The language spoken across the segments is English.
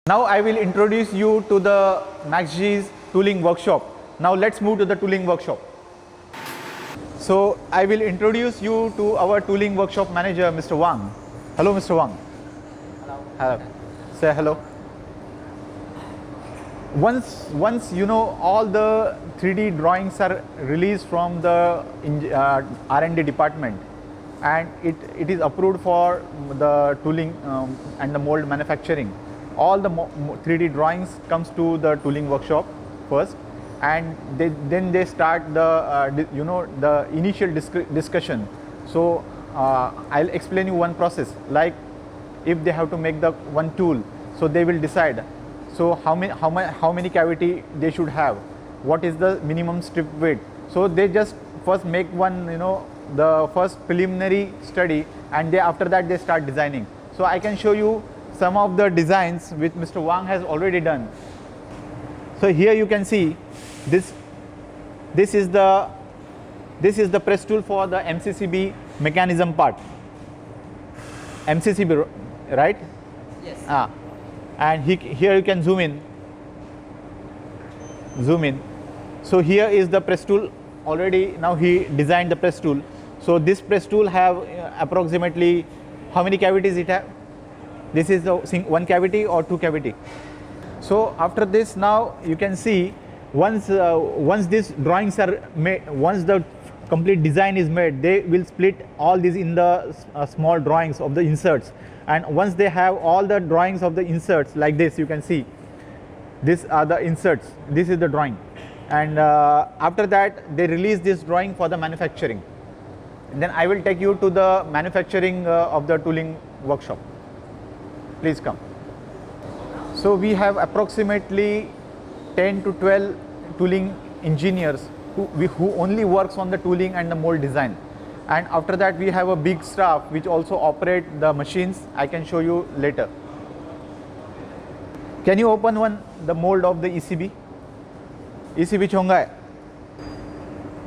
Now I will introduce you to the MaxG's tooling workshop. Now let's move to the tooling workshop. So I will introduce you to our tooling workshop manager, Mr. Wang. Hello, Mr. Wang. Hello. Say hello. Once you know all the 3D drawings are released from the R&D department, and it is approved for the tooling and the mold manufacturing. All the 3D drawings comes to the tooling workshop first, and then they start the the initial discussion. So I'll explain you one process. Like if they have to make the one tool, so they will decide. So how many cavity they should have, what is the minimum strip weight. So they just first make one the first preliminary study, and after that they start designing. So I can show you some of the designs which Mr. Wang has already done. So here you can see this is the press tool for the MCCB mechanism part. MCCB, right? Yes. And here you can zoom in. So here is the press tool. Already now he designed the press tool. So this press tool have approximately how many cavities it have? This is the one cavity or two cavity. So after this, now you can see once these drawings are made, once the complete design is made, they will split all these in the small drawings of the inserts. And once they have all the drawings of the inserts like this, you can see these are the inserts. This is the drawing, and after that they release this drawing for the manufacturing. And then I will take you to the manufacturing of the tooling workshop. Please come. So we have approximately 10 to 12 tooling engineers who only works on the tooling and the mold design. And after that we have a big staff which also operate the machines. I can show you later. Can you open the mold of the ECB? ECB Chongai.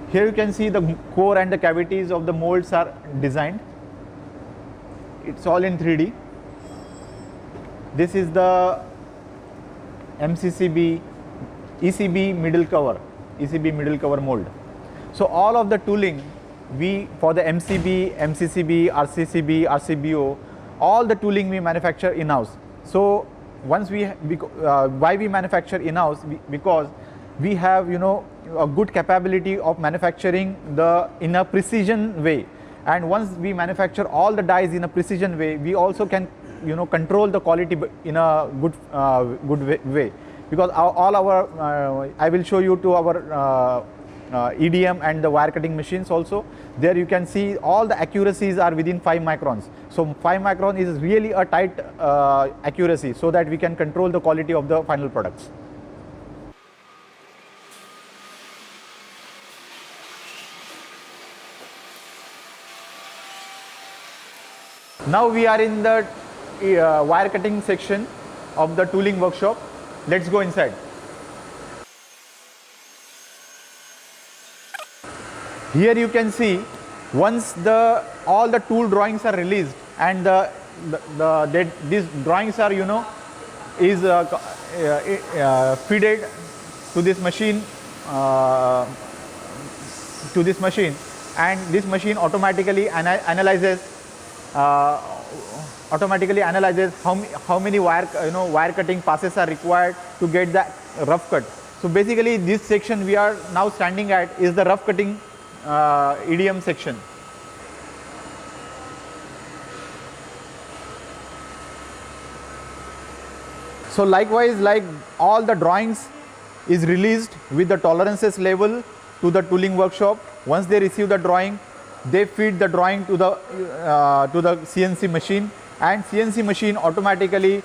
Here you can see the core and the cavities of the molds are designed. It's all in 3D. This is the MCCB ECB middle cover mold. So all of the tooling for the MCB, MCCB, RCCB, RCBO, all the tooling we manufacture in-house. So once why we manufacture in-house? Because we have a good capability of manufacturing in a precision way. And once we manufacture all the dies in a precision way, we also can control the quality in a good way. Because all our I will show you to our EDM and the wire cutting machines also. There you can see all the accuracies are within 5 microns. So 5 micron is really a tight accuracy, so that we can control the quality of the final products. Now we are in the wire cutting section of the tooling workshop. Let's go inside. Here you can see once all the tool drawings are released, and these drawings are feeded to this machine and this machine automatically analyzes how many wire cutting passes are required to get the rough cut. So basically this section we are now standing at is the rough cutting EDM section. So likewise, like all the drawings is released with the tolerances level to the tooling workshop. Once they receive the drawing, they feed the drawing to the CNC machine, and CNC machine automatically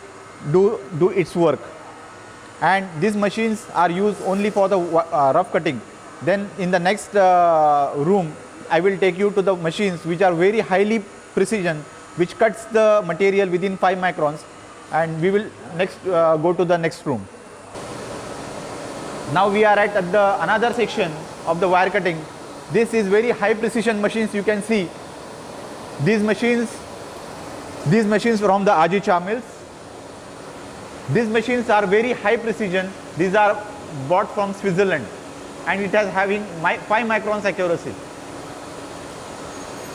do its work. And these machines are used only for the rough cutting. Then in the next room, I will take you to the machines which are very highly precision, which cuts the material within 5 microns, and we will next go to the next room. Now we are at another section of the wire cutting. This is very high precision machines. You can see these machines from the Aji Cha mills. These machines are very high precision. These are bought from Switzerland and it has having 5 microns accuracy.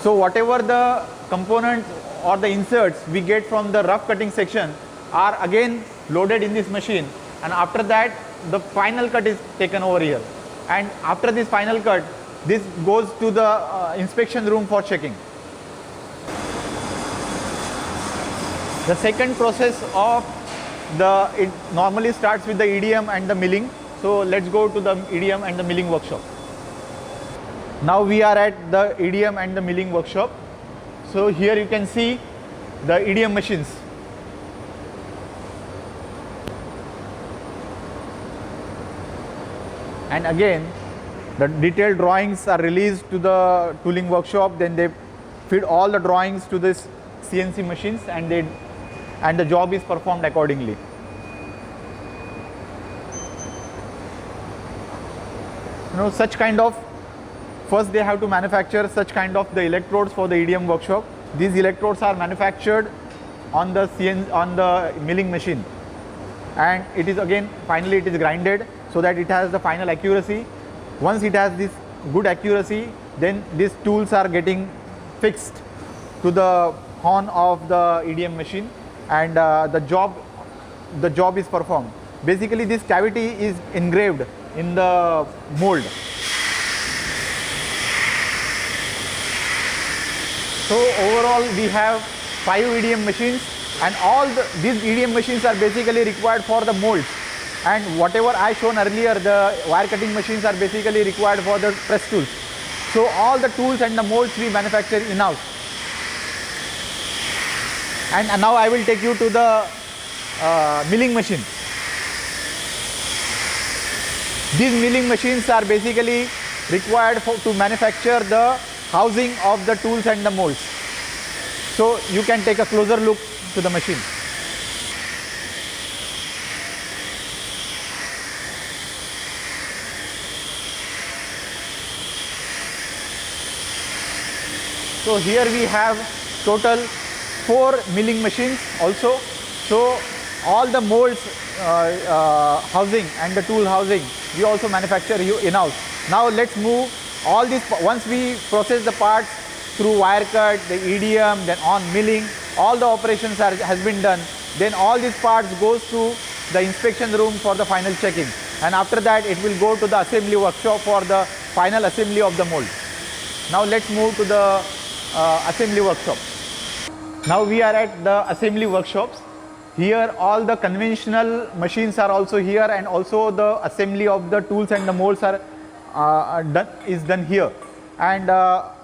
So whatever the components or the inserts we get from the rough cutting section are again loaded in this machine, and after that the final cut is taken over here, and after this final cut this goes to the inspection room for checking. The second process of it normally starts with the EDM and the milling. So let's go to the EDM and the milling workshop. Now we are at the EDM and the milling workshop. So here you can see the EDM machines. And again the detailed drawings are released to the tooling workshop, then they feed all the drawings to this CNC machines, and the job is performed accordingly. Such kind of, first they have to manufacture such kind of the electrodes for the EDM workshop. These electrodes are manufactured on the milling machine, and it is again finally it is grinded so that it has the final accuracy. Once it has this good accuracy, then these tools are getting fixed to the horn of the EDM machine, and the job is performed. Basically this cavity is engraved in the mold. So overall we have 5 EDM machines, and all these EDM machines are basically required for the molds, and whatever I shown earlier, the wire cutting machines are basically required for the press tools. So all the tools and the molds we manufacture in-house. And now I will take you to the milling machine. These milling machines are basically required to manufacture the housing of the tools and the molds. So you can take a closer look to the machine. So here we have total 4 milling machines also. So all the molds housing and the tool housing we also manufacture in-house. Now let's move all these. Once we process the parts through wire cut, the EDM, then on milling, all the operations has been done. Then all these parts goes to the inspection room for the final checking, and after that it will go to the assembly workshop for the final assembly of the mold. Now let's move to the assembly workshop. Now we are at the assembly workshops. Here all the conventional machines are also here, and also the assembly of the tools and the molds are done here. And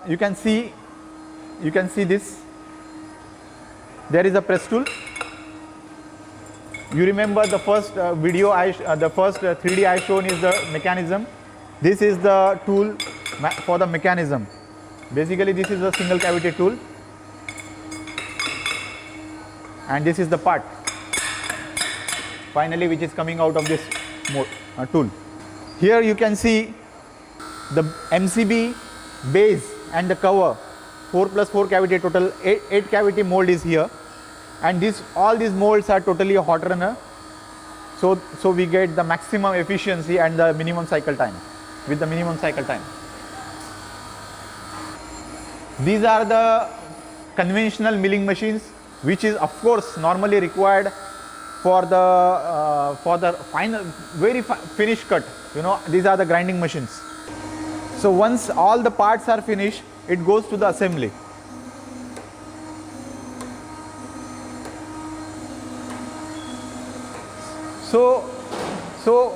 you can see this. There is a press tool. You remember the first video the first 3D I shown is the mechanism. This is the tool for the mechanism. Basically this is a single cavity tool, and this is the part finally which is coming out of this tool. Here you can see the MCB base and the cover, 4 plus 4 cavity, total 8 cavity mold is here, and all these molds are totally hot runner, so we get the maximum efficiency and the minimum cycle time with the minimum cycle time. These are the conventional milling machines, which is of course normally required for the final very finished cut. These are the grinding machines. So once all the parts are finished, it goes to the assembly. So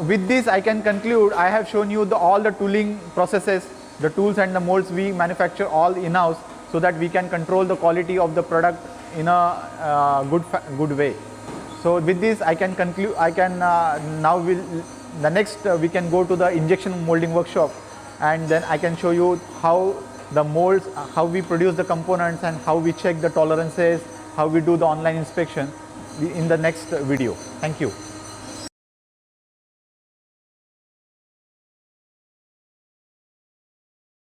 with this I can conclude I have shown you all the tooling processes, the tools and the molds we manufacture all in-house, so that we can control the quality of the product in a good way. So with this I can conclude. We can go to the injection molding workshop, and then I can show you how the molds, how we produce the components, and how we check the tolerances, how we do the online inspection in the next video. Thank you.